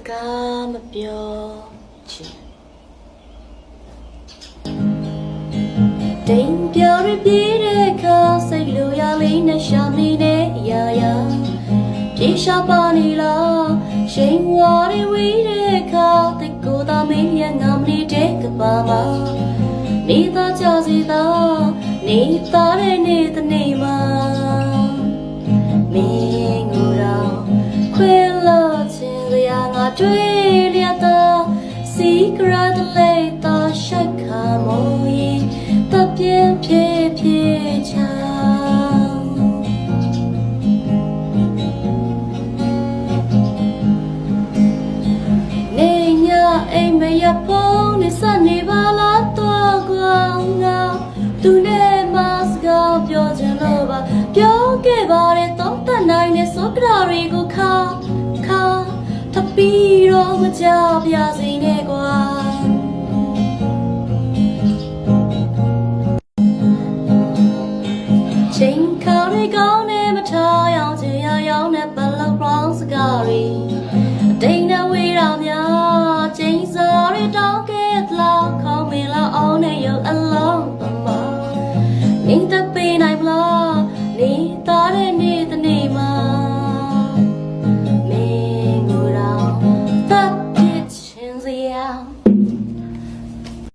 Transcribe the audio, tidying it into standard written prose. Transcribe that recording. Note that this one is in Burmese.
ကားမပြောချင်တိမ်ပြော်ရပြေးတဲ့ခါစိတ်လိုရလေးနဲ့ရှာနေတဲ့ရာရာပြေရှာပါနေလားရှိန်ဝါတွေဝေးတဲ့ခါတိတ်ကိုသာမင်းရငါမနေတဲ့ကပါမှာနေသားကြစီသာနေသားတဲ့နေ့တနေ့မှာမင်းကိုတော့ခွေလို့ချင်စရာငါတွေ့ရတော့စီကရတလေးတော့ရှက်ခါမို့ရင်တပြင်းဖြည်းဖြည်းချာနေညအိမ်မရဖို့နေစနေပါလားတော့ကွာငါသူနဲ့မစကားပြောချင်လို့ပါပြောခဲ့ပါတယ်တော့တတ်နိုင်တဲ့စောကရာတွေကိုခါထပ်ပြီးတော့မကြပြစေနဲ့ကွာချိန်ခါတွေကောင်းနေမထားအောင်ချင်ရအောင်နဲ့ဘလောက်ပေါင်းစကားတွေအတိတ်နဲ့ဝေးတာများချိန်စာတွေတောင်းခဲ့သလားခေါင်းမင်းလားအောင်နဲ့ရုပ်အလုံးပမာနေတပေးနိုင်မလားနေသားတဲ့နေ